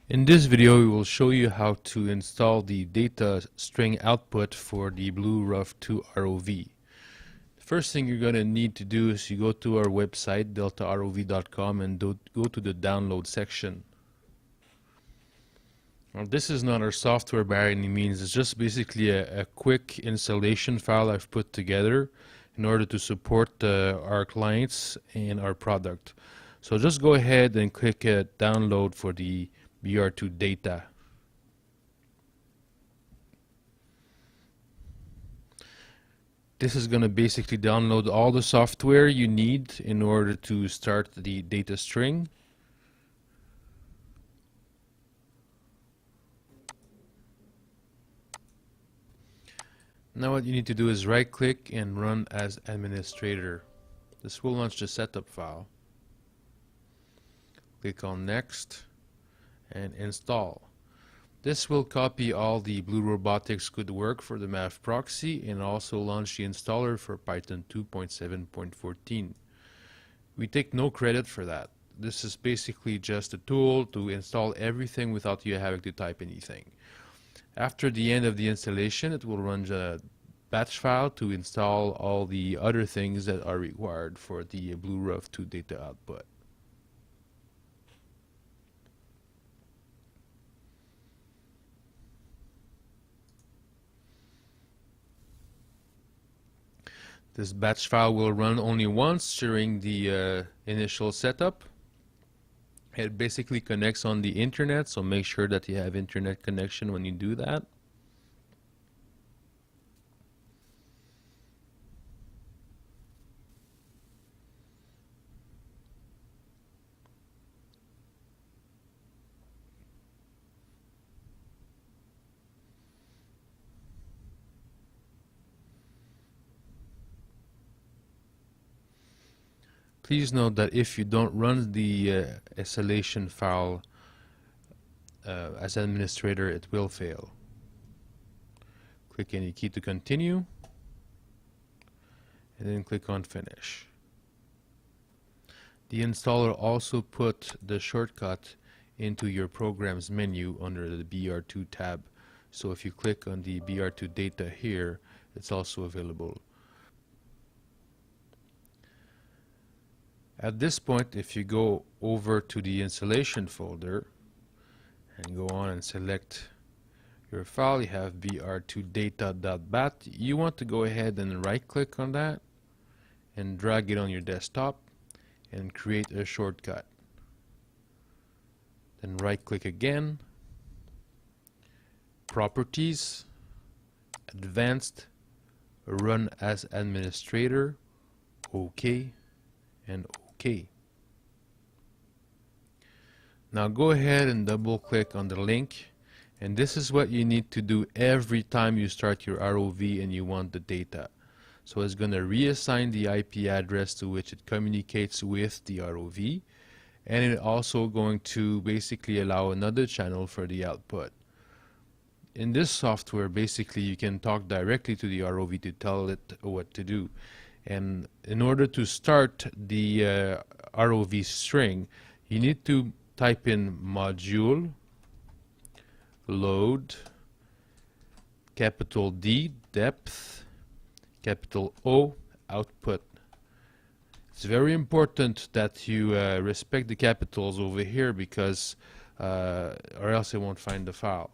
In this video, we will show you how to install the data string output for the BlueROV2 ROV. The first thing you're going to need to do is you go to our website, deltarov.com, and go to the download section. Now, this is not our software by any means. It's just basically a quick installation file I've put together in order to support our clients and our product. So just go ahead and click download for the BR2 data. This is going to basically download all the software you need in order to start the data string. Now what you need to do is right click and run as administrator. This will launch the setup file. Click on next and install. This will copy all the Blue Robotics good work for the MAV proxy and also launch the installer for Python 2.7.14. We take no credit for that. This is basically just a tool to install everything without you having to type anything. After the end of the installation, it will run a batch file to install all the other things that are required for the BlueROV2 data output. This batch file will run only once during the initial setup. It basically connects on the internet, so make sure that you have internet connection when you do that. Please note that if you don't run the installation file as administrator, it will fail. Click any key to continue, and then click on Finish. The installer also put the shortcut into your Programs menu under the BR2 tab. So if you click on the BR2 data here, it's also available. At this point, if you go over to the installation folder and go on and select your file, you have br2data.bat. You want to go ahead and right click on that and drag it on your desktop and create a shortcut. Then right click again, Properties, Advanced, Run as Administrator, OK, and OK. Now go ahead and double click on the link, and this is what you need to do every time you start your ROV and you want the data. So it's going to reassign the IP address to which it communicates with the ROV, and it's also going to basically allow another channel for the output. In this software, basically you can talk directly to the ROV to tell it what to do. And in order to start the ROV string, you need to type in module, load, capital D, depth, capital O, output. It's very important that you respect the capitals over here because or else it won't find the file.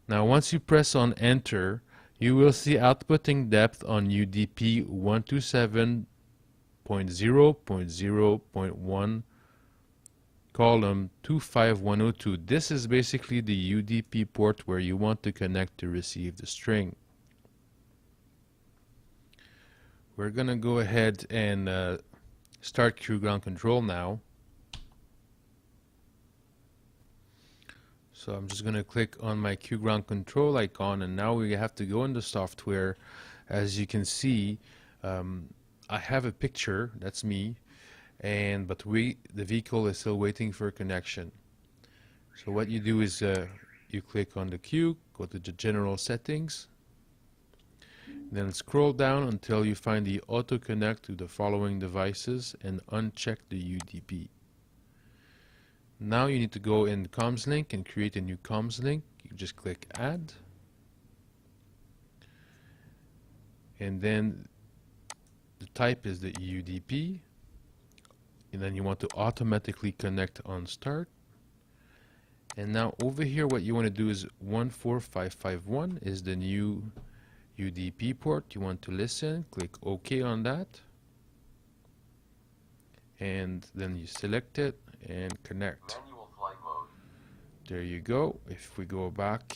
Now once you press on enter, you will see outputting depth on UDP 127.0.0.1 column 25102. This is basically the UDP port where you want to connect to receive the string. We're going to go ahead and start Q ground control now. So I'm just going to click on my Q ground control icon, and now we have to go into software. As you can see, I have a picture, that's me, but the vehicle is still waiting for a connection. So what you do is you click on the Q, go to the general settings, then scroll down until you find the auto connect to the following devices and uncheck the UDP. Now you need to go in comms link and create a new comms link. You just click add, and then the type is the UDP, and then you want to automatically connect on start. And now over here what you want to do is 14551 is the new UDP port. You want to listen, click OK on that, and then you select it and connect. Manual flight mode. There you go. If we go back,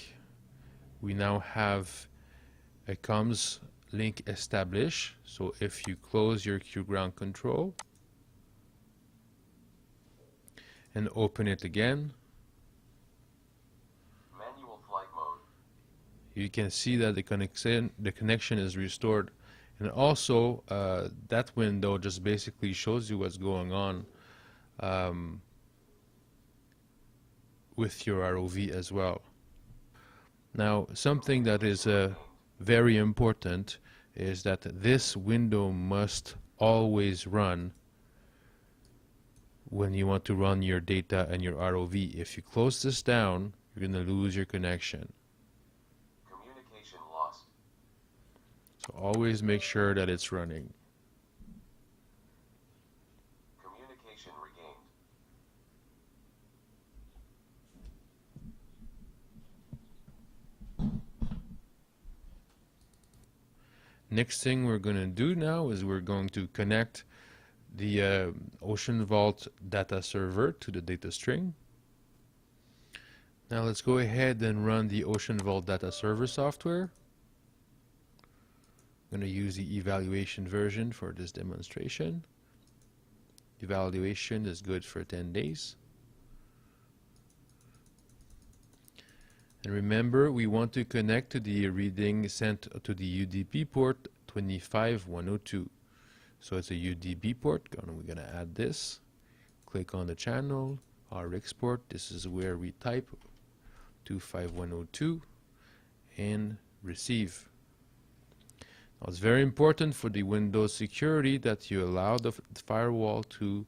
we now have a comms link established. So if you close your Q ground control and open it again, Manual flight mode. you can see that the connection is restored. And also that window just basically shows you what's going on with your ROV as well. Now, something that is very important is that this window must always run when you want to run your data and your ROV. If you close this down, you're going to lose your connection. Communication lost. So always make sure that it's running. Communication regained. Next thing we're going to do now is we're going to connect the Oceanvault data server to the data string. Now let's go ahead and run the Oceanvault data server software. I'm going to use the evaluation version for this demonstration. Evaluation is good for 10 days. And remember, we want to connect to the reading sent to the UDP port 25102. So it's a UDP port, and we're going to add this. Click on the channel, RX port. This is where we type 25102 and receive. Now it's very important for the Windows security that you allow the firewall to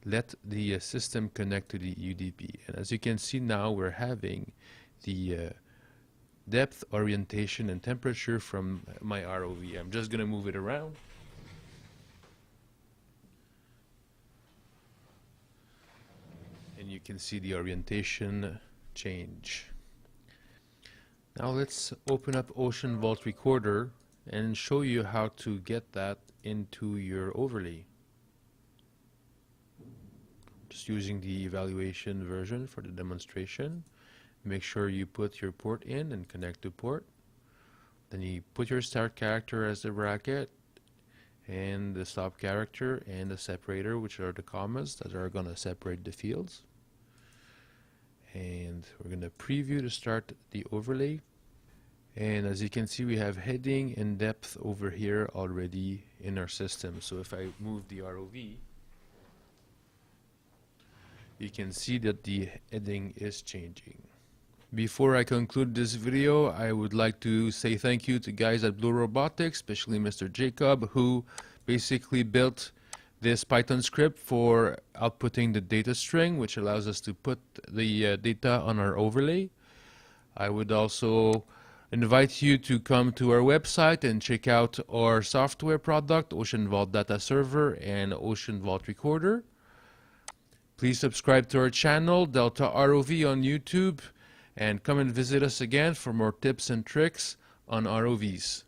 let the system connect to the UDP. And as you can see now, we're having the depth, orientation, and temperature from my ROV. I'm just going to move it around. And you can see the orientation change. Now let's open up Oceanvault Recorder and show you how to get that into your overlay. Just using the evaluation version for the demonstration. Make sure you put your port in and connect to port. Then you put your start character as the bracket, and the stop character and the separator, which are the commas that are going to separate the fields. And we're going to preview to start the overlay. And as you can see, we have heading and depth over here already in our system. So if I move the ROV, you can see that the heading is changing. Before I conclude this video, I would like to say thank you to guys at BlueROV2, especially Mr. Jacob, who basically built this Python script for outputting the data string, which allows us to put the data on our overlay. I would also invite you to come to our website and check out our software product, Oceanvault Data Server and Oceanvault Recorder. Please subscribe to our channel, Delta ROV on YouTube, and come and visit us again for more tips and tricks on ROVs.